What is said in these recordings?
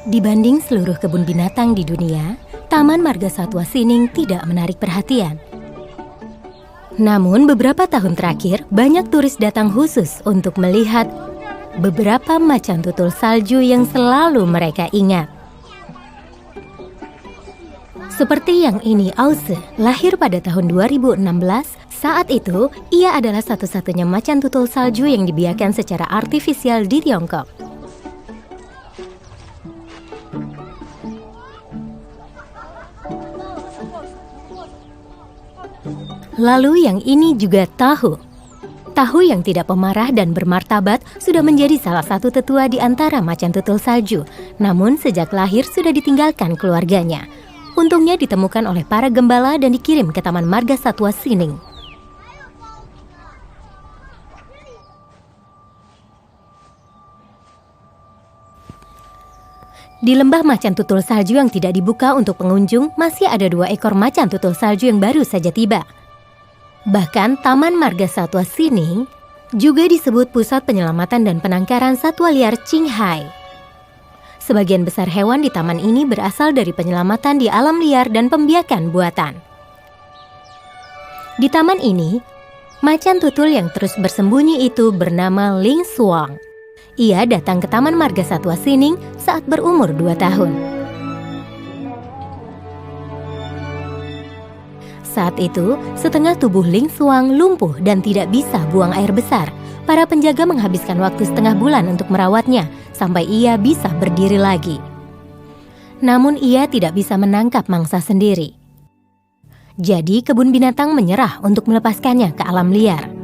Dibanding seluruh kebun binatang di dunia, Taman Marga Satwa Sining tidak menarik perhatian. Namun beberapa tahun terakhir, banyak turis datang khusus untuk melihat beberapa macan tutul salju yang selalu mereka ingat. Seperti yang ini, Ause lahir pada tahun 2016. Saat itu, ia adalah satu-satunya macan tutul salju yang dibiarkan secara artifisial di Tiongkok. Lalu yang ini juga Tahu. Tahu yang tidak pemarah dan bermartabat sudah menjadi salah satu tetua di antara macan tutul salju. Namun sejak lahir sudah ditinggalkan keluarganya. Untungnya ditemukan oleh para gembala dan dikirim ke Taman Marga Satwa Sining. Di lembah macan tutul salju yang tidak dibuka untuk pengunjung, masih ada 2 ekor macan tutul salju yang baru saja tiba. Bahkan Taman Marga Satwa Sining juga disebut Pusat Penyelamatan dan Penangkaran Satwa Liar Qinghai. Sebagian besar hewan di taman ini berasal dari penyelamatan di alam liar dan pembiakan buatan. Di taman ini, macan tutul yang terus bersembunyi itu bernama Ling Suang. Ia datang ke Taman Marga Satwa Sining saat berumur 2 tahun. Saat itu, setengah tubuh Ling Suang lumpuh dan tidak bisa buang air besar. Para penjaga menghabiskan waktu setengah bulan untuk merawatnya, sampai ia bisa berdiri lagi. Namun ia tidak bisa menangkap mangsa sendiri. Jadi kebun binatang menyerah untuk melepaskannya ke alam liar.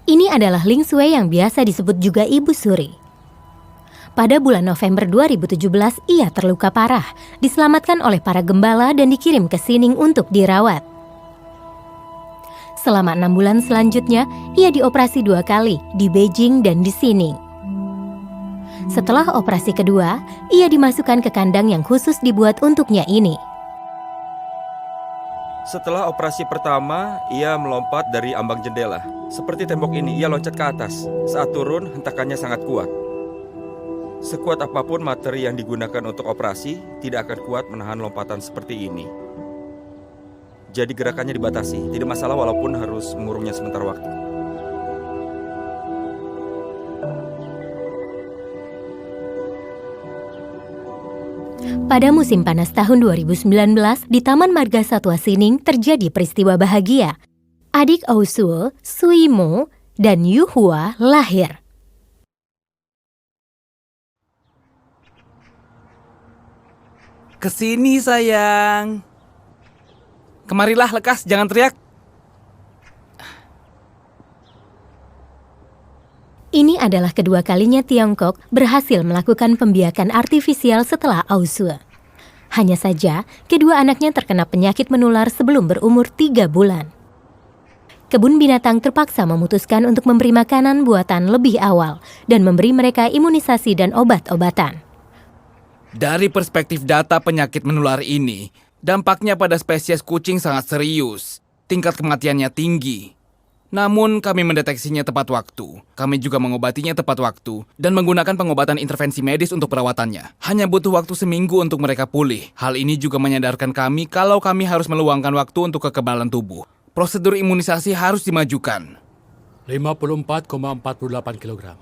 Ini adalah Ling Sui yang biasa disebut juga Ibu Suri. Pada bulan November 2017, ia terluka parah, diselamatkan oleh para gembala dan dikirim ke Sining untuk dirawat. Selama 6 bulan selanjutnya, ia dioperasi 2 kali, di Beijing dan di Sining. Setelah operasi kedua, ia dimasukkan ke kandang yang khusus dibuat untuknya ini. Setelah operasi pertama, ia melompat dari ambang jendela. Seperti tembok ini, ia loncat ke atas. Saat turun, hentakannya sangat kuat. Sekuat apapun materi yang digunakan untuk operasi, tidak akan kuat menahan lompatan seperti ini. Jadi gerakannya dibatasi, tidak masalah walaupun harus mengurungnya sebentar waktu. Pada musim panas tahun 2019, di Taman Marga Satwa Sining terjadi peristiwa bahagia. Adik Ausuo, Sui Mo, dan Yu Hua lahir. Kesini sayang. Kemarilah lekas, jangan teriak. Ini adalah kedua kalinya Tiongkok berhasil melakukan pembiakan artifisial setelah Ausuo. Hanya saja, kedua anaknya terkena penyakit menular sebelum berumur 3 bulan. Kebun binatang terpaksa memutuskan untuk memberi makanan buatan lebih awal dan memberi mereka imunisasi dan obat-obatan. Dari perspektif data penyakit menular ini, dampaknya pada spesies kucing sangat serius. Tingkat kematiannya tinggi. Namun kami mendeteksinya tepat waktu. Kami juga mengobatinya tepat waktu dan menggunakan pengobatan intervensi medis untuk perawatannya. Hanya butuh waktu seminggu untuk mereka pulih. Hal ini juga menyadarkan kami kalau kami harus meluangkan waktu untuk kekebalan tubuh. Prosedur imunisasi harus dimajukan. 54,48 kg.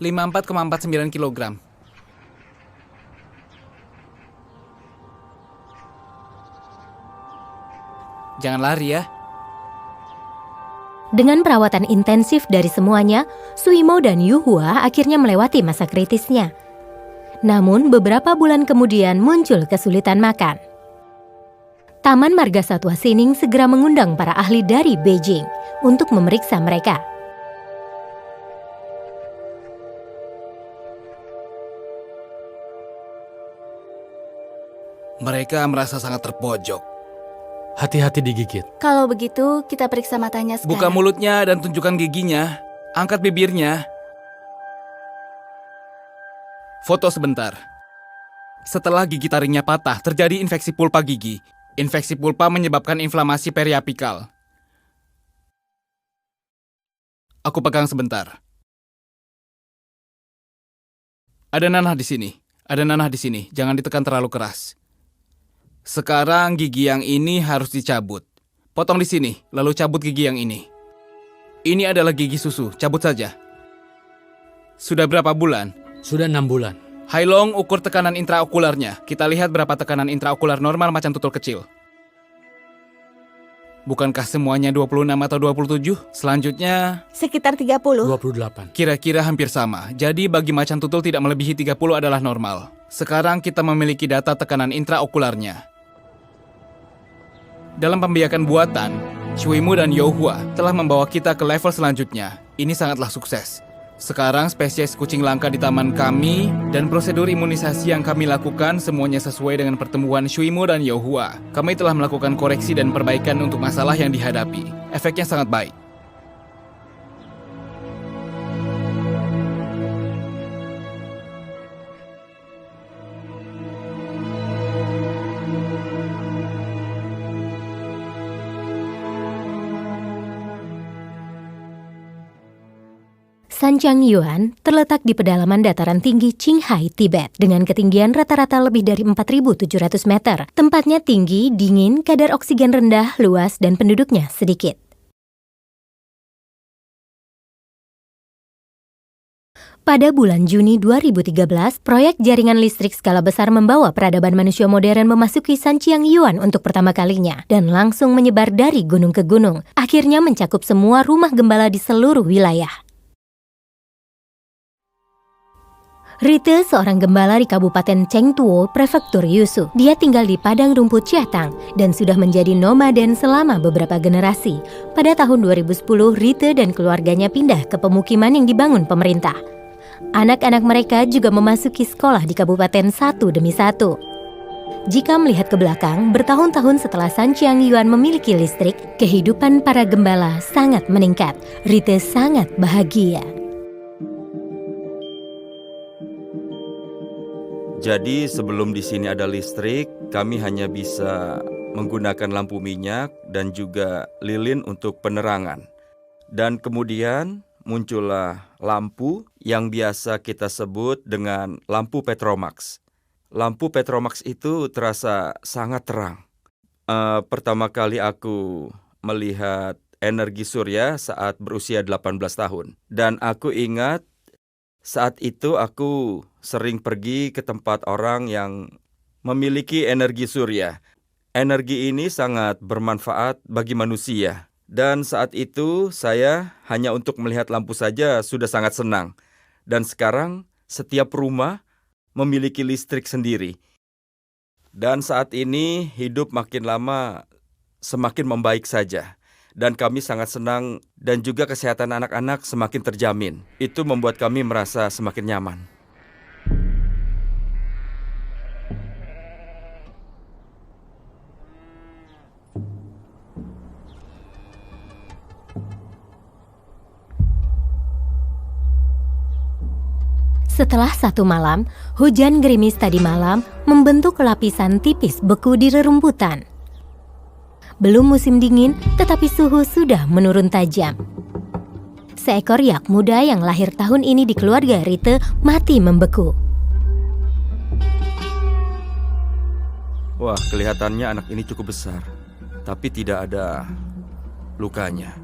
(54,49 kg). Jangan lari ya. Dengan perawatan intensif dari semuanya, Suimo dan Yu Hua akhirnya melewati masa kritisnya. Namun beberapa bulan kemudian muncul kesulitan makan. Taman Marga Satwa Sining segera mengundang para ahli dari Beijing untuk memeriksa mereka. Mereka merasa sangat terpojok. Hati-hati digigit. Kalau begitu, kita periksa matanya sekarang. Buka mulutnya dan tunjukkan giginya. Angkat bibirnya. Foto sebentar. Setelah gigi taringnya patah, terjadi infeksi pulpa gigi. Infeksi pulpa menyebabkan inflamasi periapikal. Aku pegang sebentar. Ada nanah di sini. Ada nanah di sini. Jangan ditekan terlalu keras. Sekarang gigi yang ini harus dicabut. Potong di sini, lalu cabut gigi yang ini. Ini adalah gigi susu, cabut saja. Sudah berapa bulan? Sudah 6 bulan. Hailong, ukur tekanan intraokularnya. Kita lihat berapa tekanan intraokular normal macan tutul kecil. Bukankah semuanya 26 atau 27? Selanjutnya, Sekitar 30. 28. kira-kira hampir sama. Jadi bagi macan tutul tidak melebihi 30 adalah normal. Sekarang kita memiliki data tekanan intraokularnya. Dalam pembiakan buatan, Shuimu dan Youhua telah membawa kita ke level selanjutnya. Ini sangatlah sukses. Sekarang spesies kucing langka di taman kami dan prosedur imunisasi yang kami lakukan semuanya sesuai dengan pertemuan Shuimu dan Youhua. Kami telah melakukan koreksi dan perbaikan untuk masalah yang dihadapi. Efeknya sangat baik. Sanjiang Yuan terletak di pedalaman dataran tinggi Qinghai, Tibet, dengan ketinggian rata-rata lebih dari 4.700 meter. Tempatnya tinggi, dingin, kadar oksigen rendah, luas, dan penduduknya sedikit. Pada bulan Juni 2013, proyek jaringan listrik skala besar membawa peradaban manusia modern memasuki Sanjiang Yuan untuk pertama kalinya dan langsung menyebar dari gunung ke gunung, akhirnya mencakup semua rumah gembala di seluruh wilayah. Rite seorang gembala di Kabupaten Chengtuo, Prefektur Yushu. Dia tinggal di padang rumput Chiatang dan sudah menjadi nomaden selama beberapa generasi. Pada tahun 2010, Rite dan keluarganya pindah ke pemukiman yang dibangun pemerintah. Anak-anak mereka juga memasuki sekolah di kabupaten satu demi satu. Jika melihat ke belakang, bertahun-tahun setelah Sanjiang Yuan memiliki listrik, kehidupan para gembala sangat meningkat. Rite sangat bahagia. Jadi sebelum di sini ada listrik, kami hanya bisa menggunakan lampu minyak dan juga lilin untuk penerangan. Dan kemudian muncullah lampu yang biasa kita sebut dengan lampu Petromax. Lampu Petromax itu terasa sangat terang. Pertama kali aku melihat energi surya saat berusia 18 tahun. Dan aku ingat saat itu aku sering pergi ke tempat orang yang memiliki energi surya. Energi ini sangat bermanfaat bagi manusia. Dan saat itu saya hanya untuk melihat lampu saja sudah sangat senang. Dan sekarang setiap rumah memiliki listrik sendiri. Dan saat ini hidup makin lama semakin membaik saja. Dan kami sangat senang dan juga kesehatan anak-anak semakin terjamin. Itu membuat kami merasa semakin nyaman. Setelah satu malam, hujan gerimis tadi malam membentuk lapisan tipis beku di rerumputan. Belum musim dingin, tetapi suhu sudah menurun tajam. Seekor yak muda yang lahir tahun ini di keluarga Rite mati membeku. Wah, kelihatannya anak ini cukup besar, tapi tidak ada lukanya.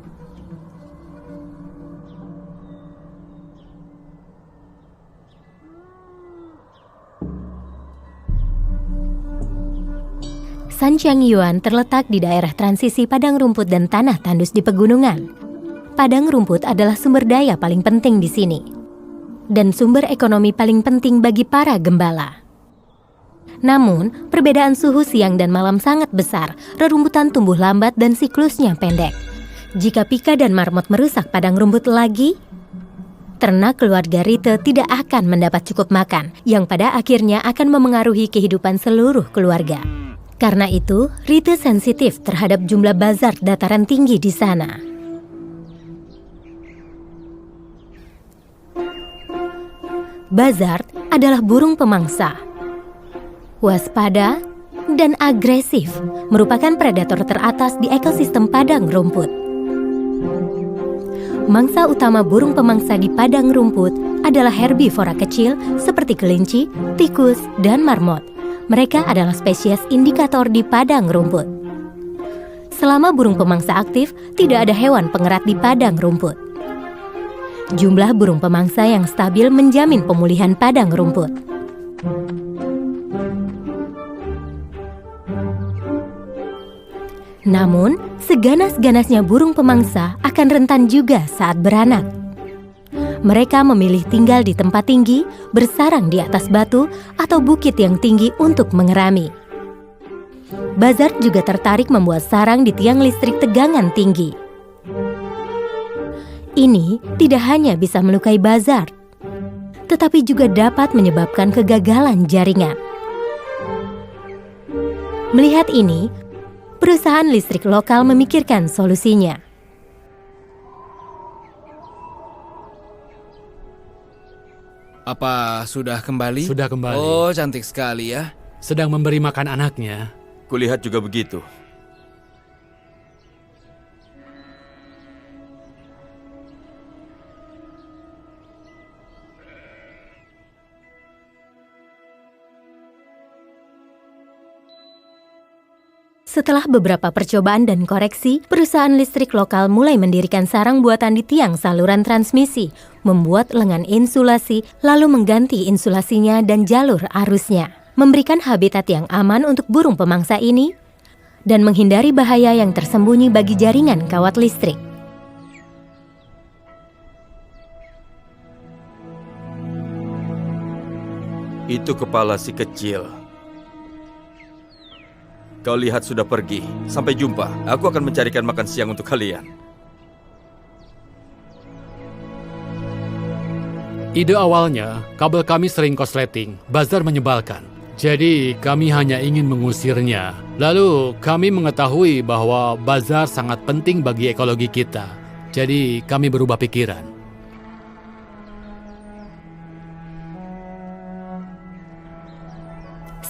Sanjiang Yuan terletak di daerah transisi padang rumput dan tanah tandus di pegunungan. Padang rumput adalah sumber daya paling penting di sini, dan sumber ekonomi paling penting bagi para gembala. Namun, perbedaan suhu siang dan malam sangat besar, rerumputan tumbuh lambat dan siklusnya pendek. Jika pika dan marmot merusak padang rumput lagi, ternak keluarga Rite tidak akan mendapat cukup makan, yang pada akhirnya akan memengaruhi kehidupan seluruh keluarga. Karena itu, Rite sensitif terhadap jumlah bazard dataran tinggi di sana. Bazard adalah burung pemangsa. Waspada dan agresif, merupakan predator teratas di ekosistem padang rumput. Mangsa utama burung pemangsa di padang rumput adalah herbivora kecil seperti kelinci, tikus, dan marmot. Mereka adalah spesies indikator di padang rumput. Selama burung pemangsa aktif, tidak ada hewan pengerat di padang rumput. Jumlah burung pemangsa yang stabil menjamin pemulihan padang rumput. Namun, seganas-ganasnya burung pemangsa akan rentan juga saat beranak. Mereka memilih tinggal di tempat tinggi, bersarang di atas batu, atau bukit yang tinggi untuk mengerami. Bazard juga tertarik membuat sarang di tiang listrik tegangan tinggi. Ini tidak hanya bisa melukai bazard, tetapi juga dapat menyebabkan kegagalan jaringan. Melihat ini, perusahaan listrik lokal memikirkan solusinya. Apa sudah kembali? Sudah kembali. Oh, cantik sekali ya. Sedang memberi makan anaknya. Kulihat juga begitu. Setelah beberapa percobaan dan koreksi, perusahaan listrik lokal mulai mendirikan sarang buatan di tiang saluran transmisi, membuat lengan insulasi, lalu mengganti insulasinya dan jalur arusnya, memberikan habitat yang aman untuk burung pemangsa ini, dan menghindari bahaya yang tersembunyi bagi jaringan kawat listrik. Itu kepala si kecil. Kau lihat sudah pergi. Sampai jumpa. Aku akan mencarikan makan siang untuk kalian. Ide awalnya, kabel kami sering korsleting, bazar menyebalkan. Jadi kami hanya ingin mengusirnya. Lalu kami mengetahui bahwa bazar sangat penting bagi ekologi kita. Jadi kami berubah pikiran.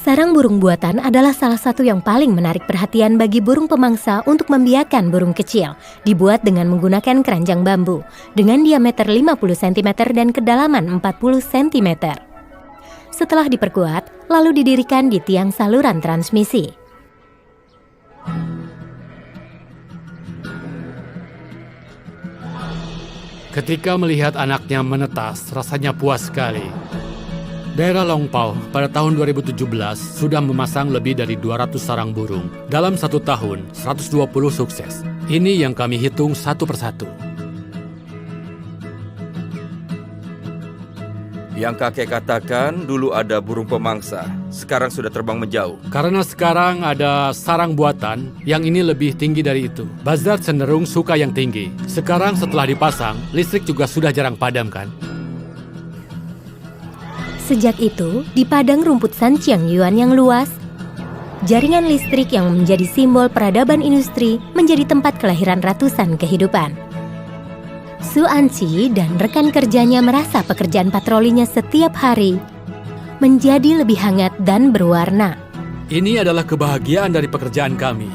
Sarang burung buatan adalah salah satu yang paling menarik perhatian bagi burung pemangsa untuk membiakkan burung kecil, dibuat dengan menggunakan keranjang bambu, dengan diameter 50 cm dan kedalaman 40 cm. Setelah diperkuat, lalu didirikan di tiang saluran transmisi. Ketika melihat anaknya menetas, rasanya puas sekali. Daerah Longpao pada tahun 2017 sudah memasang lebih dari 200 sarang burung. Dalam 1 tahun, 120 sukses. Ini yang kami hitung satu persatu. Yang kakek katakan dulu ada burung pemangsa. Sekarang sudah terbang menjauh. Karena sekarang ada sarang buatan, yang ini lebih tinggi dari itu. Bazar cenderung suka yang tinggi. Sekarang setelah dipasang, listrik juga sudah jarang padam kan? Sejak itu, di padang rumput Sanqiangyuan yang luas, jaringan listrik yang menjadi simbol peradaban industri menjadi tempat kelahiran ratusan kehidupan. Su Anqi dan rekan kerjanya merasa pekerjaan patrolinya setiap hari menjadi lebih hangat dan berwarna. Ini adalah kebahagiaan dari pekerjaan kami.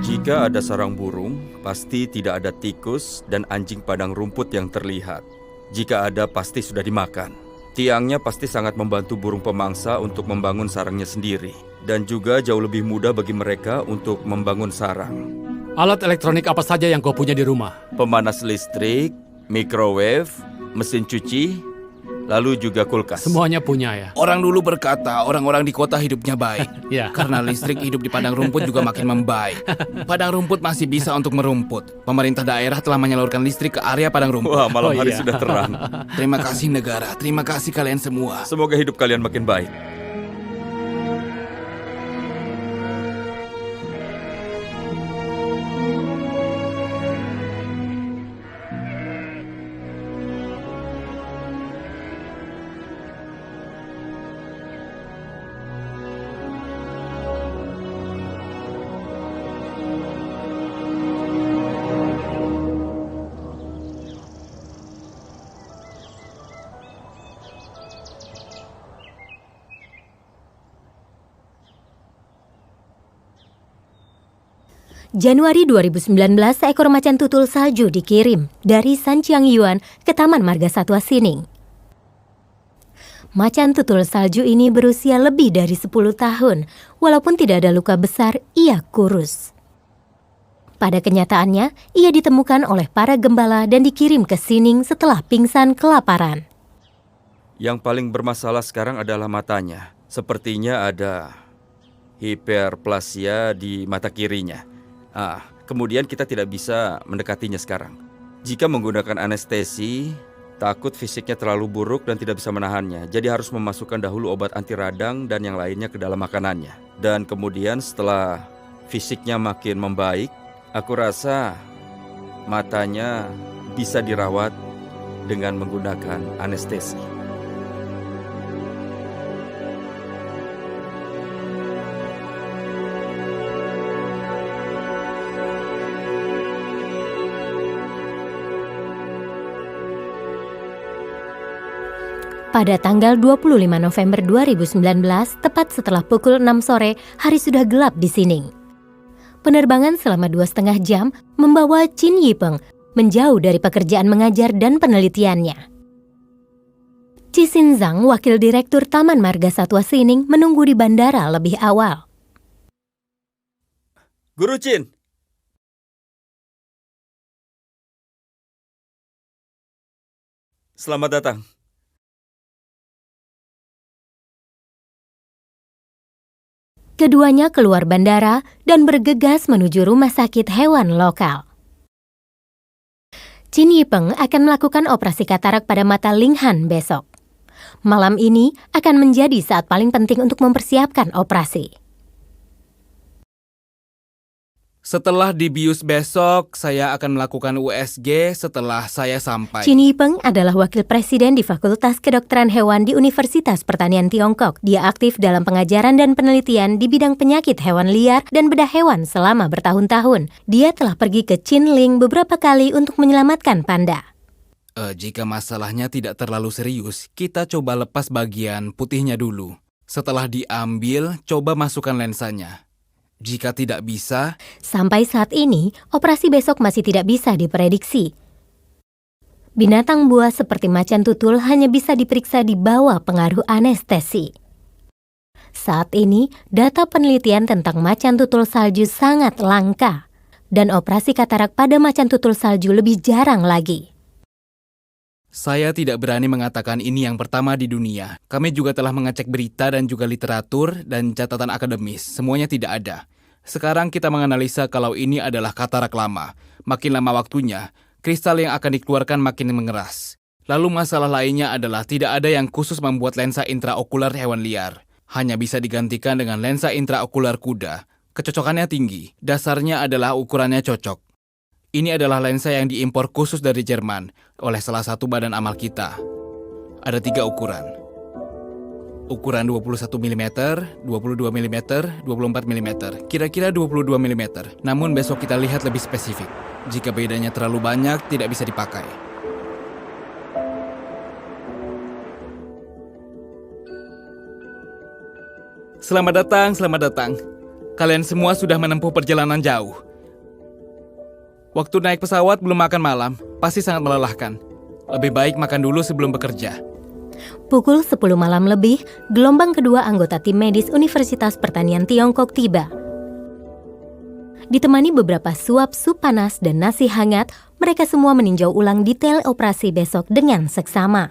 Jika ada sarang burung, pasti tidak ada tikus dan anjing padang rumput yang terlihat. Jika ada, pasti sudah dimakan. Tiangnya pasti sangat membantu burung pemangsa untuk membangun sarangnya sendiri. Dan juga jauh lebih mudah bagi mereka untuk membangun sarang. Alat elektronik apa saja yang kau punya di rumah? Pemanas listrik, microwave, mesin cuci, lalu juga kulkas. Semuanya punya ya? Orang dulu berkata orang-orang di kota hidupnya baik. Ya. Karena listrik hidup di padang rumput juga makin membaik. Padang rumput masih bisa untuk merumput. Pemerintah daerah telah menyalurkan listrik ke area padang rumput. Wah, malam hari iya. sudah terang. Terima kasih negara, terima kasih kalian semua. Semoga hidup kalian makin baik. Januari 2019, seekor macan tutul salju dikirim dari Sanjiang Yuan ke Taman Marga Satwa Sining. Macan tutul salju ini berusia lebih dari 10 tahun. Walaupun tidak ada luka besar, ia kurus. Pada kenyataannya, ia ditemukan oleh para gembala dan dikirim ke Sining setelah pingsan kelaparan. Yang paling bermasalah sekarang adalah matanya. Sepertinya ada hiperplasia di mata kirinya. Kemudian kita tidak bisa mendekatinya sekarang. Jika menggunakan anestesi, takut fisiknya terlalu buruk dan tidak bisa menahannya. Jadi harus memasukkan dahulu obat anti radang dan yang lainnya ke dalam makanannya. Dan kemudian setelah fisiknya makin membaik, aku rasa matanya bisa dirawat dengan menggunakan anestesi. Pada tanggal 25 November 2019, tepat setelah pukul 6 sore, hari sudah gelap di Sining. Penerbangan selama 2,5 jam membawa Qin Yipeng menjauh dari pekerjaan mengajar dan penelitiannya. Qi Xinzang, wakil direktur Taman Marga Satwa Sining, menunggu di bandara lebih awal. Guru Qin! Selamat datang. Keduanya keluar bandara dan bergegas menuju rumah sakit hewan lokal. Qin Yipeng akan melakukan operasi katarak pada mata Ling Han besok. Malam ini akan menjadi saat paling penting untuk mempersiapkan operasi. Setelah dibius besok, saya akan melakukan USG setelah saya sampai. Qin Yipeng adalah wakil presiden di Fakultas Kedokteran Hewan di Universitas Pertanian Tiongkok. Dia aktif dalam pengajaran dan penelitian di bidang penyakit hewan liar dan bedah hewan selama bertahun-tahun. Dia telah pergi ke Qinling beberapa kali untuk menyelamatkan panda. Jika masalahnya tidak terlalu serius, kita coba lepas bagian putihnya dulu. Setelah diambil, coba masukkan lensanya. Jika tidak bisa... Sampai saat ini, operasi besok masih tidak bisa diprediksi. Binatang buas seperti macan tutul hanya bisa diperiksa di bawah pengaruh anestesi. Saat ini, data penelitian tentang macan tutul salju sangat langka. Dan operasi katarak pada macan tutul salju lebih jarang lagi. Saya tidak berani mengatakan ini yang pertama di dunia. Kami juga telah mengecek berita dan juga literatur dan catatan akademis. Semuanya tidak ada. Sekarang kita menganalisa kalau ini adalah katarak lama. Makin lama waktunya, kristal yang akan dikeluarkan makin mengeras. Lalu masalah lainnya adalah tidak ada yang khusus membuat lensa intraokular hewan liar. Hanya bisa digantikan dengan lensa intraokular kuda. Kecocokannya tinggi. Dasarnya adalah ukurannya cocok. Ini adalah lensa yang diimpor khusus dari Jerman oleh salah satu badan amal kita. Ada 3 ukuran. Ukuran 21 mm, 22 mm, 24 mm. Kira-kira 22 mm. Namun besok kita lihat lebih spesifik. Jika bedanya terlalu banyak, tidak bisa dipakai. Selamat datang, selamat datang. Kalian semua sudah menempuh perjalanan jauh. Waktu naik pesawat belum makan malam, pasti sangat melelahkan. Lebih baik makan dulu sebelum bekerja. Pukul 10 malam lebih, gelombang kedua anggota tim medis Universitas Pertanian Tiongkok tiba. Ditemani beberapa suap sup panas dan nasi hangat, mereka semua meninjau ulang detail operasi besok dengan seksama.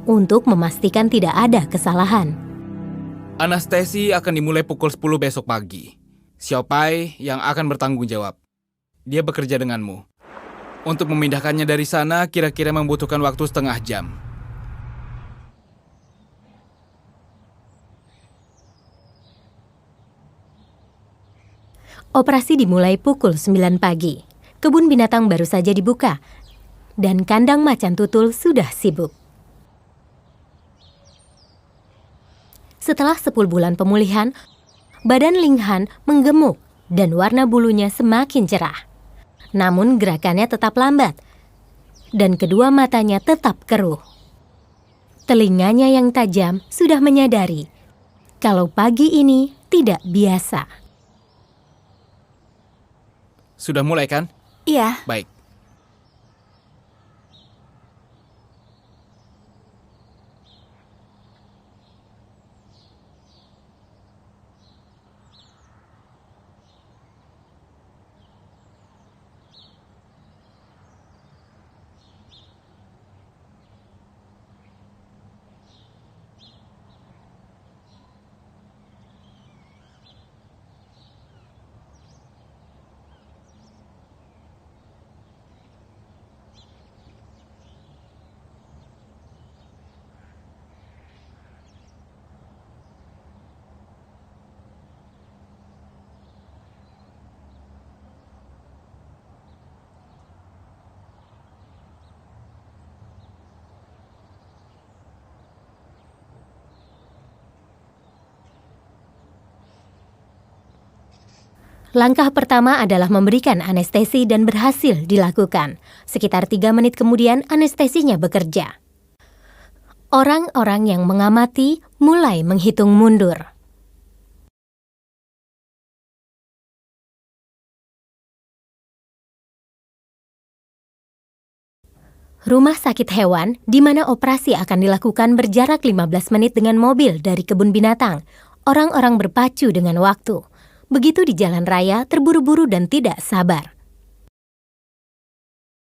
Untuk memastikan tidak ada kesalahan. Anestesi akan dimulai pukul 10 besok pagi. Xiaopai yang akan bertanggung jawab. Dia bekerja denganmu. Untuk memindahkannya dari sana kira-kira membutuhkan waktu setengah jam. Operasi dimulai pukul 9 pagi. Kebun binatang baru saja dibuka. Dan kandang macan tutul sudah sibuk. Setelah 10 bulan pemulihan, badan Ling Han menggemuk dan warna bulunya semakin cerah. Namun gerakannya tetap lambat, dan kedua matanya tetap keruh. Telinganya yang tajam sudah menyadari kalau pagi ini tidak biasa. Sudah mulai kan? Iya. Baik. Langkah pertama adalah memberikan anestesi dan berhasil dilakukan. Sekitar 3 menit kemudian anestesinya bekerja. Orang-orang yang mengamati mulai menghitung mundur. Rumah sakit hewan di mana operasi akan dilakukan berjarak 15 menit dengan mobil dari kebun binatang. Orang-orang berpacu dengan waktu. Begitu di jalan raya, terburu-buru dan tidak sabar.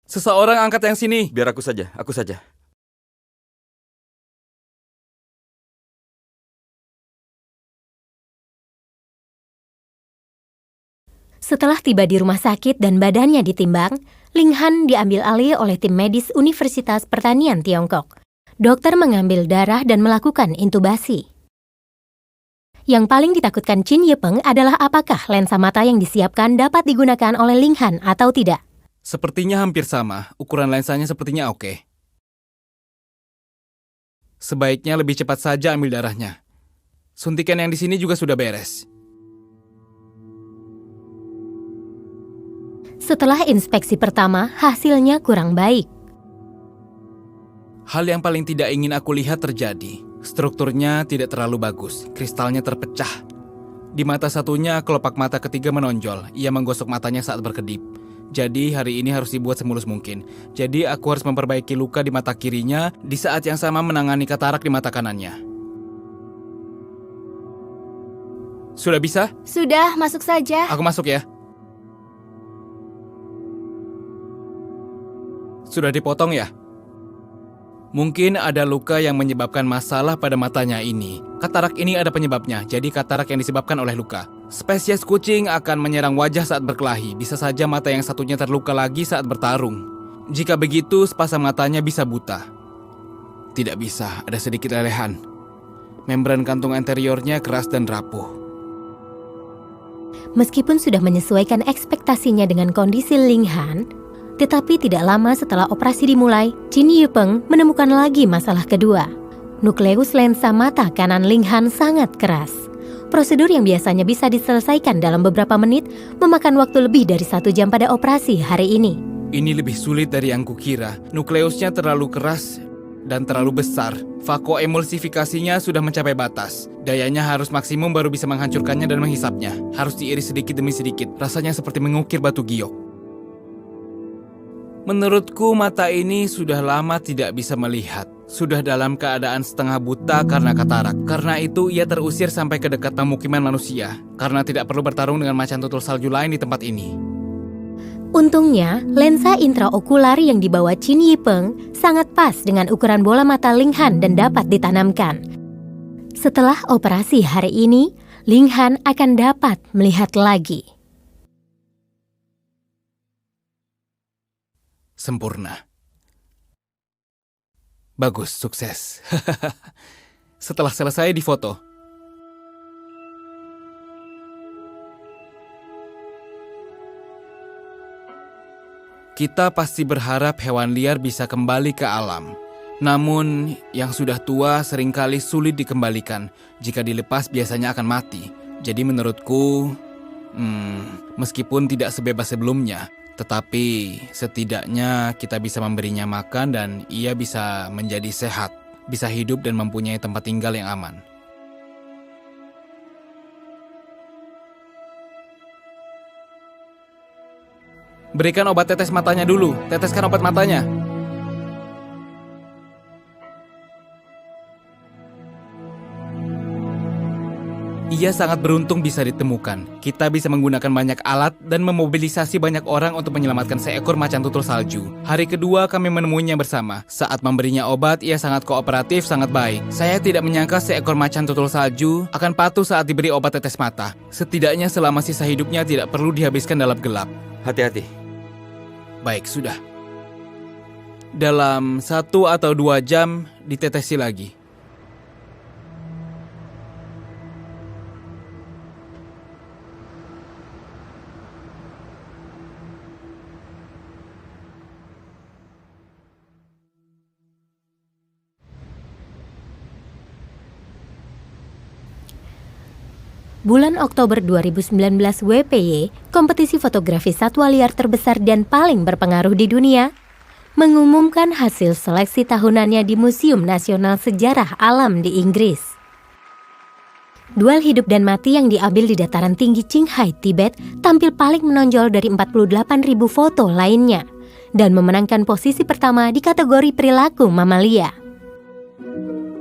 Seseorang angkat yang sini. Biar aku saja, aku saja. Setelah tiba di rumah sakit dan badannya ditimbang, Ling Han diambil alih oleh tim medis Universitas Pertanian Tiongkok. Dokter mengambil darah dan melakukan intubasi. Yang paling ditakutkan Chin Yipeng adalah apakah lensa mata yang disiapkan dapat digunakan oleh Ling Han atau tidak. Sepertinya hampir sama. Ukuran lensanya sepertinya oke. Sebaiknya lebih cepat saja ambil darahnya. Suntikan yang di sini juga sudah beres. Setelah inspeksi pertama, hasilnya kurang baik. Hal yang paling tidak ingin aku lihat terjadi. Strukturnya tidak terlalu bagus, kristalnya terpecah. Di mata satunya, kelopak mata ketiga menonjol. Ia menggosok matanya saat berkedip. Jadi hari ini harus dibuat semulus mungkin. Jadi aku harus memperbaiki luka di mata kirinya, di saat yang sama menangani katarak di mata kanannya. Sudah bisa? Sudah, masuk saja. Aku masuk ya. Sudah dipotong ya? Mungkin ada luka yang menyebabkan masalah pada matanya ini. Katarak ini ada penyebabnya, jadi katarak yang disebabkan oleh luka. Spesies kucing akan menyerang wajah saat berkelahi. Bisa saja mata yang satunya terluka lagi saat bertarung. Jika begitu, sepasang matanya bisa buta. Tidak bisa, ada sedikit lelehan. Membran kantung anteriornya keras dan rapuh. Meskipun sudah menyesuaikan ekspektasinya dengan kondisi Ling Han, tetapi tidak lama setelah operasi dimulai, Chin Yipeng menemukan lagi masalah kedua. Nukleus lensa mata kanan Ling Han sangat keras. Prosedur yang biasanya bisa diselesaikan dalam beberapa menit memakan waktu lebih dari 1 jam pada operasi hari ini. Ini lebih sulit dari yang kukira. Nukleusnya terlalu keras dan terlalu besar. Vakoemulsifikasinya sudah mencapai batas. Dayanya harus maksimum baru bisa menghancurkannya dan menghisapnya. Harus diiris sedikit demi sedikit. Rasanya seperti mengukir batu giok. Menurutku mata ini sudah lama tidak bisa melihat. Sudah dalam keadaan setengah buta karena katarak. Karena itu ia terusir sampai ke dekat pemukiman manusia. Karena tidak perlu bertarung dengan macan tutul salju lain di tempat ini. Untungnya, lensa intraokular yang dibawa Chin Yipeng sangat pas dengan ukuran bola mata Ling Han dan dapat ditanamkan. Setelah operasi hari ini, Ling Han akan dapat melihat lagi. Sempurna. Bagus, sukses. Setelah selesai difoto. Kita pasti berharap hewan liar bisa kembali ke alam. Namun, yang sudah tua seringkali sulit dikembalikan. Jika dilepas biasanya akan mati. Jadi menurutku, meskipun tidak sebebas sebelumnya, tetapi setidaknya kita bisa memberinya makan dan ia bisa menjadi sehat, bisa hidup dan mempunyai tempat tinggal yang aman. Berikan obat tetes matanya dulu. Teteskan obat matanya. Ia sangat beruntung bisa ditemukan. Kita bisa menggunakan banyak alat dan memobilisasi banyak orang untuk menyelamatkan seekor macan tutul salju. Hari kedua kami menemuinya bersama. Saat memberinya obat, ia sangat kooperatif, sangat baik. Saya tidak menyangka seekor macan tutul salju akan patuh saat diberi obat tetes mata. Setidaknya selama sisa hidupnya tidak perlu dihabiskan dalam gelap. Hati-hati. Baik, sudah. Dalam 1 atau 2 jam ditetesi lagi. Bulan Oktober 2019 WPY, kompetisi fotografi satwa liar terbesar dan paling berpengaruh di dunia, mengumumkan hasil seleksi tahunannya di Museum Nasional Sejarah Alam di Inggris. Duel hidup dan mati yang diambil di dataran tinggi Qinghai, Tibet, tampil paling menonjol dari 48.000 foto lainnya, dan memenangkan posisi pertama di kategori perilaku mamalia.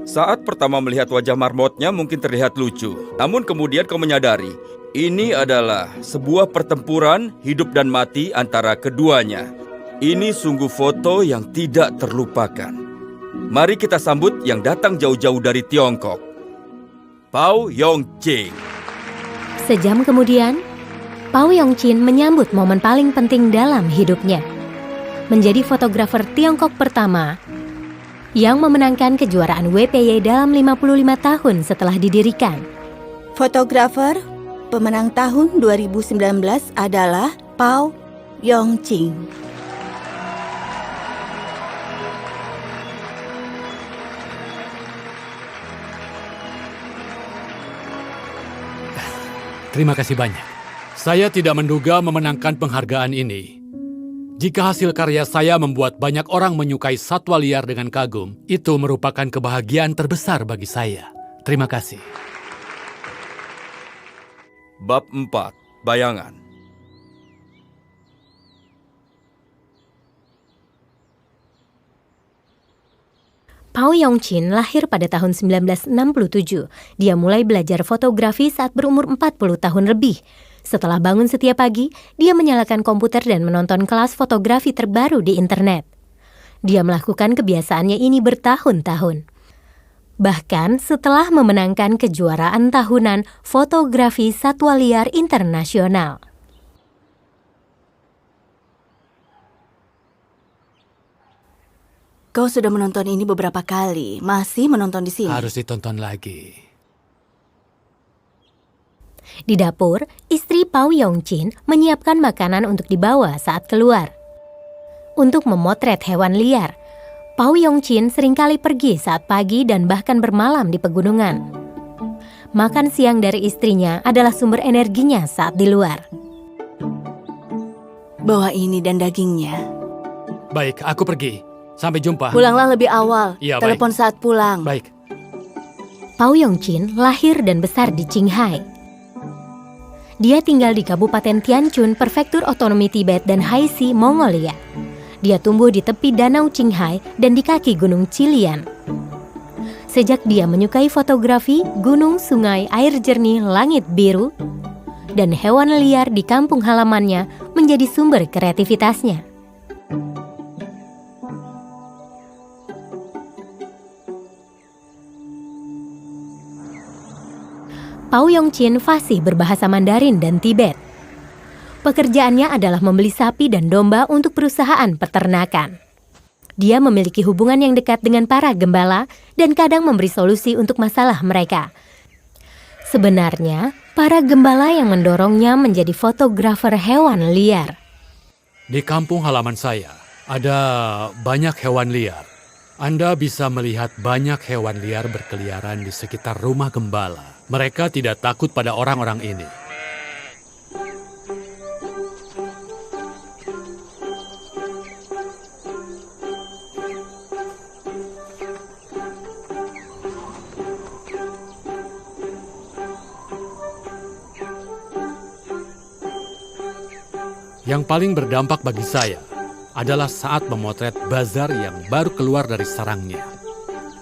Saat pertama melihat wajah marmotnya mungkin terlihat lucu. Namun kemudian kau menyadari, ini adalah sebuah pertempuran hidup dan mati antara keduanya. Ini sungguh foto yang tidak terlupakan. Mari kita sambut yang datang jauh-jauh dari Tiongkok, Pao Yongqing. Sejam kemudian, Pao Yongqing menyambut momen paling penting dalam hidupnya. Menjadi fotografer Tiongkok pertama yang memenangkan kejuaraan WPY dalam 55 tahun setelah didirikan. Fotografer pemenang tahun 2019 adalah Pao Yongqing. Terima kasih banyak. Saya tidak menduga memenangkan penghargaan ini. Jika hasil karya saya membuat banyak orang menyukai satwa liar dengan kagum, itu merupakan kebahagiaan terbesar bagi saya. Terima kasih. Bab 4. Bayangan. Pao Yongqing lahir pada tahun 1967. Dia mulai belajar fotografi saat berumur 40 tahun lebih. Setelah bangun setiap pagi, dia menyalakan komputer dan menonton kelas fotografi terbaru di internet. Dia melakukan kebiasaannya ini bertahun-tahun. Bahkan setelah memenangkan kejuaraan tahunan fotografi satwa liar internasional. Kau sudah menonton ini beberapa kali, masih menonton di sini. Harus ditonton lagi. Di dapur, istri Pao Yongqing menyiapkan makanan untuk dibawa saat keluar. Untuk memotret hewan liar, Pao Yongqing seringkali pergi saat pagi dan bahkan bermalam di pegunungan. Makan siang dari istrinya adalah sumber energinya saat di luar. Bawa ini dan dagingnya. Baik, aku pergi. Sampai jumpa. Pulanglah lebih awal. Iya, Telepon saat pulang. Baik. Pao Yongqing lahir dan besar di Qinghai. Dia tinggal di Kabupaten Tianjin, Prefektur Otonomi Tibet dan Haixi, Mongolia. Dia tumbuh di tepi Danau Qinghai dan di kaki Gunung Qilian. Sejak dia menyukai fotografi, gunung, sungai, air jernih, langit biru, dan hewan liar di kampung halamannya menjadi sumber kreativitasnya. Pao Yongqing fasih berbahasa Mandarin dan Tibet. Pekerjaannya adalah membeli sapi dan domba untuk perusahaan peternakan. Dia memiliki hubungan yang dekat dengan para gembala dan kadang memberi solusi untuk masalah mereka. Sebenarnya, para gembala yang mendorongnya menjadi fotografer hewan liar. Di kampung halaman saya, ada banyak hewan liar. Anda bisa melihat banyak hewan liar berkeliaran di sekitar rumah gembala. Mereka tidak takut pada orang-orang ini. Yang paling berdampak bagi saya adalah saat memotret Bazar yang baru keluar dari sarangnya.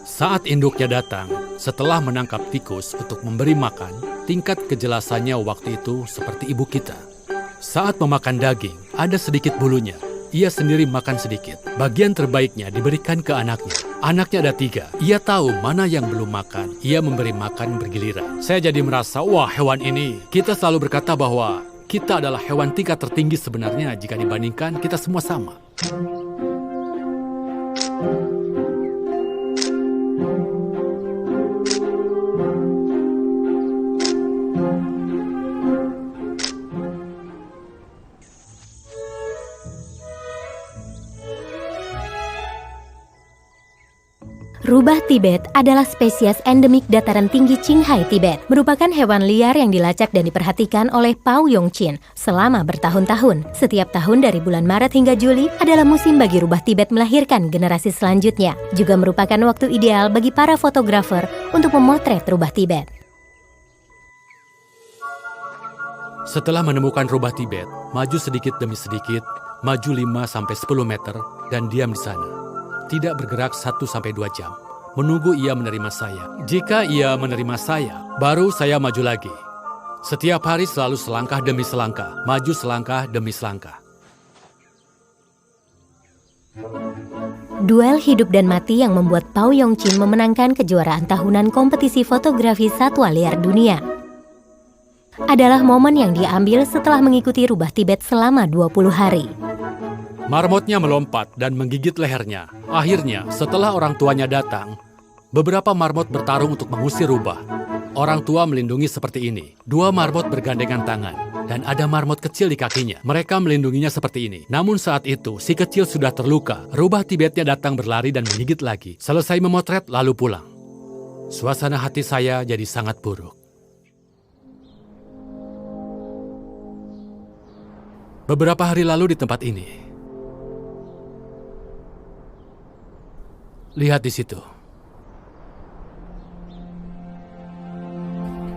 Saat induknya datang, setelah menangkap tikus untuk memberi makan, tingkat kejelasannya waktu itu seperti ibu kita. Saat memakan daging, ada sedikit bulunya. Ia sendiri makan sedikit. Bagian terbaiknya diberikan ke anaknya. Anaknya ada 3. Ia tahu mana yang belum makan. Ia memberi makan bergiliran. Saya jadi merasa, wah, hewan ini. Kita selalu berkata bahwa kita adalah hewan tingkat tertinggi sebenarnya jika dibandingkan kita semua sama. Rubah Tibet adalah spesies endemik dataran tinggi Qinghai, Tibet. Merupakan hewan liar yang dilacak dan diperhatikan oleh Pao Yongqin selama bertahun-tahun. Setiap tahun dari bulan Maret hingga Juli adalah musim bagi rubah Tibet melahirkan generasi selanjutnya. Juga merupakan waktu ideal bagi para fotografer untuk memotret rubah Tibet. Setelah menemukan rubah Tibet, maju sedikit demi sedikit, maju 5-10 meter, dan diam di sana. Tidak bergerak 1-2 jam. Menunggu ia menerima saya. Jika ia menerima saya, baru saya maju lagi. Setiap hari selalu selangkah demi selangkah, maju selangkah demi selangkah. Duel hidup dan mati yang membuat Pao Yongqin memenangkan kejuaraan tahunan kompetisi fotografi satwa liar dunia adalah momen yang diambil setelah mengikuti rubah Tibet selama 20 hari. Marmotnya melompat dan menggigit lehernya. Akhirnya, setelah orang tuanya datang, beberapa marmot bertarung untuk mengusir rubah. Orang tua melindungi seperti ini. 2 marmot bergandengan tangan, dan ada marmot kecil di kakinya. Mereka melindunginya seperti ini. Namun saat itu, si kecil sudah terluka. Rubah Tibetnya datang berlari dan menggigit lagi. Selesai memotret, lalu pulang. Suasana hati saya jadi sangat buruk. Beberapa hari lalu di tempat ini, lihat di situ.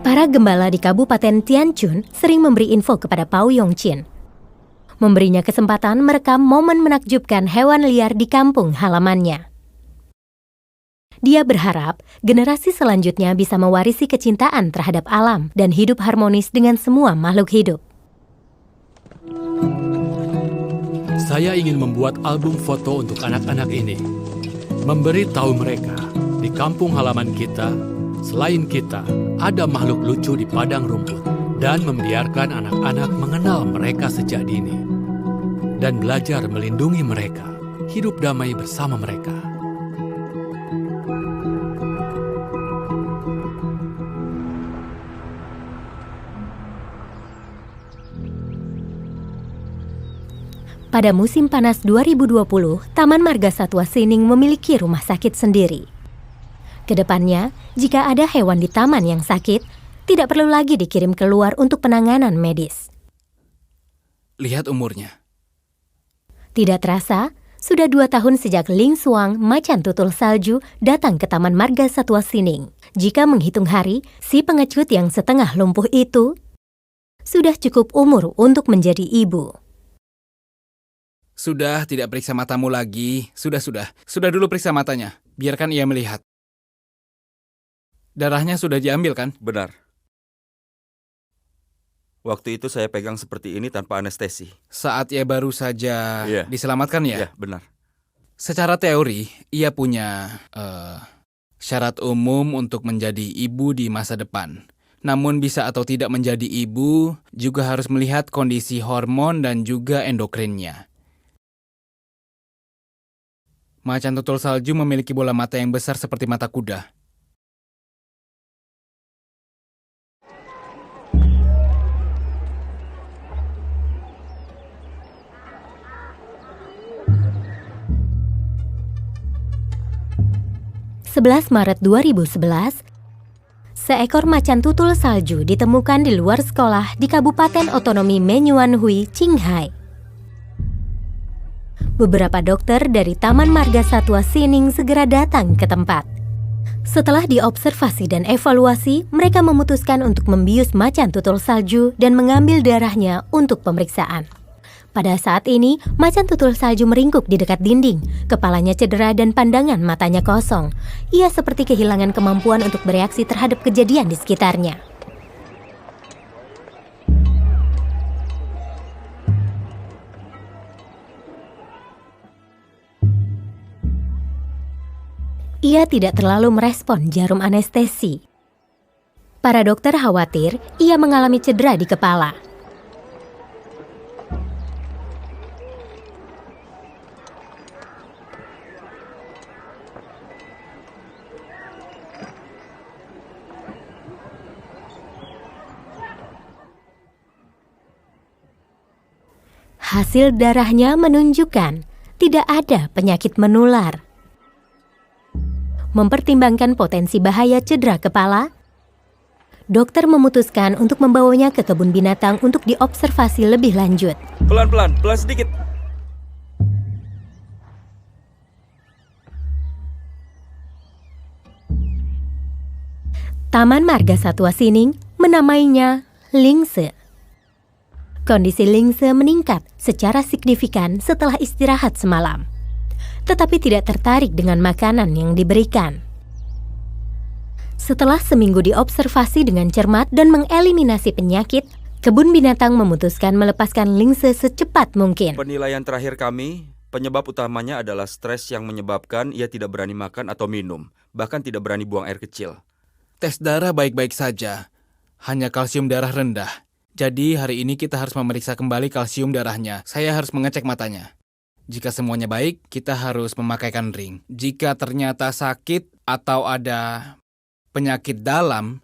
Para gembala di Kabupaten Tianjin sering memberi info kepada Pao Yongqin. Memberinya kesempatan merekam momen menakjubkan hewan liar di kampung halamannya. Dia berharap generasi selanjutnya bisa mewarisi kecintaan terhadap alam dan hidup harmonis dengan semua makhluk hidup. Saya ingin membuat album foto untuk anak-anak ini. Memberi tahu mereka, di kampung halaman kita, selain kita, ada makhluk lucu di padang rumput. Dan membiarkan anak-anak mengenal mereka sejak dini. Dan belajar melindungi mereka, hidup damai bersama mereka. Pada musim panas 2020, Taman Marga Satwa Sining memiliki rumah sakit sendiri. Kedepannya, jika ada hewan di taman yang sakit, tidak perlu lagi dikirim keluar untuk penanganan medis. Lihat umurnya. Tidak terasa, sudah 2 tahun sejak Ling Xuang, macan tutul salju, datang ke Taman Marga Satwa Sining. Jika menghitung hari, si pengecut yang setengah lumpuh itu sudah cukup umur untuk menjadi ibu. Sudah tidak periksa matamu lagi. Sudah dulu periksa matanya. Biarkan ia melihat. Darahnya sudah diambil kan? Benar. Waktu itu saya pegang seperti ini tanpa anestesi. Saat ia baru saja diselamatkan ya? Iya, benar. Secara teori, ia punya syarat umum untuk menjadi ibu di masa depan. Namun bisa atau tidak menjadi ibu juga harus melihat kondisi hormon dan juga endokrinnya. Macan tutul salju memiliki bola mata yang besar seperti mata kuda. Maret 2011, seekor macan tutul salju ditemukan di luar sekolah di Kabupaten Otonomi Menyuanhui, Qinghai. Beberapa dokter dari Taman Marga Satwa Sining segera datang ke tempat. Setelah diobservasi dan evaluasi, mereka memutuskan untuk membius macan tutul salju dan mengambil darahnya untuk pemeriksaan. Pada saat ini, macan tutul salju meringkuk di dekat dinding. Kepalanya cedera dan pandangan matanya kosong. Ia seperti kehilangan kemampuan untuk bereaksi terhadap kejadian di sekitarnya. Ia tidak terlalu merespon jarum anestesi. Para dokter khawatir ia mengalami cedera di kepala. Hasil darahnya menunjukkan tidak ada penyakit menular. Mempertimbangkan potensi bahaya cedera kepala, dokter memutuskan untuk membawanya ke kebun binatang untuk diobservasi lebih lanjut. Pelan-pelan, pelan sedikit. Taman Marga Satwa Sining menamainya Lingse. Kondisi Lingse meningkat secara signifikan setelah istirahat semalam, tetapi tidak tertarik dengan makanan yang diberikan. Setelah seminggu diobservasi dengan cermat dan mengeliminasi penyakit, kebun binatang memutuskan melepaskan Lingse secepat mungkin. Penilaian terakhir kami, penyebab utamanya adalah stres yang menyebabkan ia tidak berani makan atau minum, bahkan tidak berani buang air kecil. Tes darah baik-baik saja, hanya kalsium darah rendah. Jadi hari ini kita harus memeriksa kembali kalsium darahnya. Saya harus mengecek matanya. Jika semuanya baik, kita harus memakaikan ring. Jika ternyata sakit atau ada penyakit dalam,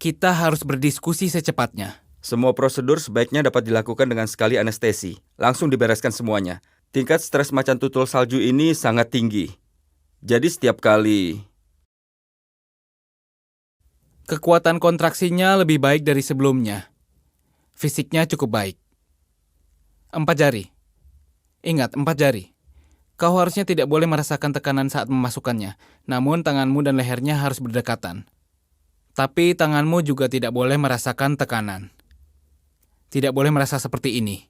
kita harus berdiskusi secepatnya. Semua prosedur sebaiknya dapat dilakukan dengan sekali anestesi. Langsung dibereskan semuanya. Tingkat stres macan tutul salju ini sangat tinggi. Jadi setiap kali... Kekuatan kontraksinya lebih baik dari sebelumnya. Fisiknya cukup baik. 4 jari. Ingat, 4 jari. Kau harusnya tidak boleh merasakan tekanan saat memasukkannya. Namun tanganmu dan lehernya harus berdekatan. Tapi tanganmu juga tidak boleh merasakan tekanan. Tidak boleh merasa seperti ini.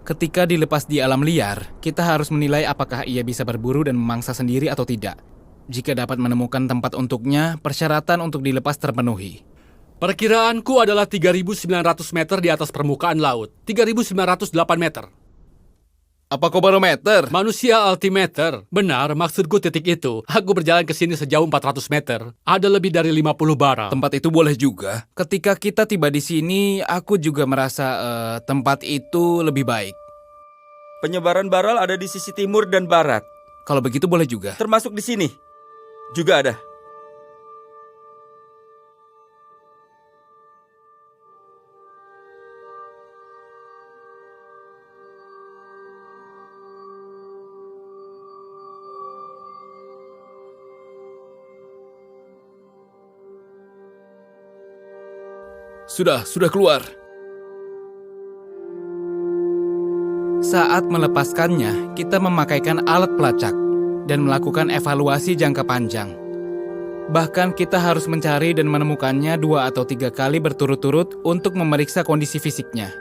Ketika dilepas di alam liar, kita harus menilai apakah ia bisa berburu dan memangsa sendiri atau tidak. Jika dapat menemukan tempat untuknya, persyaratan untuk dilepas terpenuhi. Perkiraanku adalah 3.900 meter di atas permukaan laut. 3.908 meter. Apa kau barometer? Manusia altimeter. Benar, maksudku titik itu. Aku berjalan ke sini sejauh 400 meter. Ada lebih dari 50 bara. Tempat itu boleh juga. Ketika kita tiba di sini, aku juga merasa tempat itu lebih baik. Penyebaran baral ada di sisi timur dan barat. Kalau begitu boleh juga. Termasuk di sini. Juga ada. Sudah keluar. Saat melepaskannya, kita memakaikan alat pelacak dan melakukan evaluasi jangka panjang. Bahkan kita harus mencari dan menemukannya 2 atau 3 kali berturut-turut untuk memeriksa kondisi fisiknya.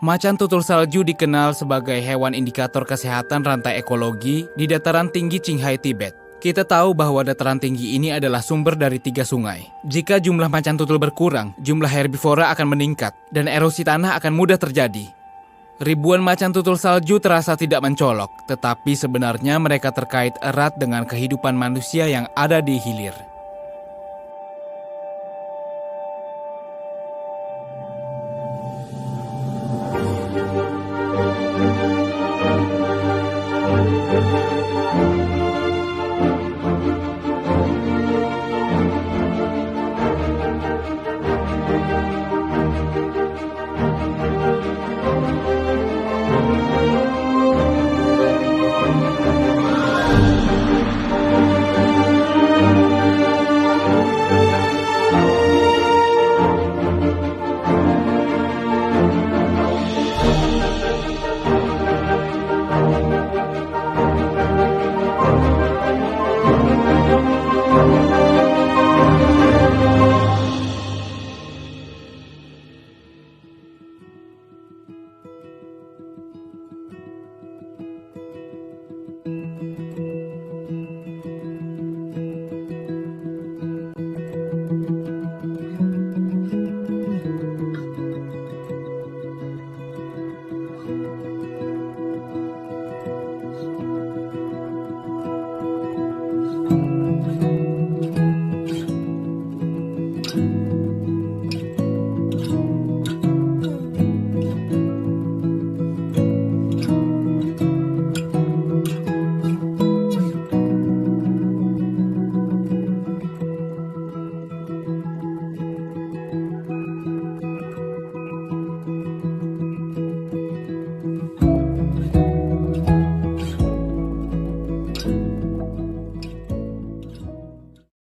Macan tutul salju dikenal sebagai hewan indikator kesehatan rantai ekologi di dataran tinggi Qinghai, Tibet. Kita tahu bahwa dataran tinggi ini adalah sumber dari 3 sungai. Jika jumlah macan tutul berkurang, jumlah herbivora akan meningkat, dan erosi tanah akan mudah terjadi. Ribuan macan tutul salju terasa tidak mencolok, tetapi sebenarnya mereka terkait erat dengan kehidupan manusia yang ada di hilir.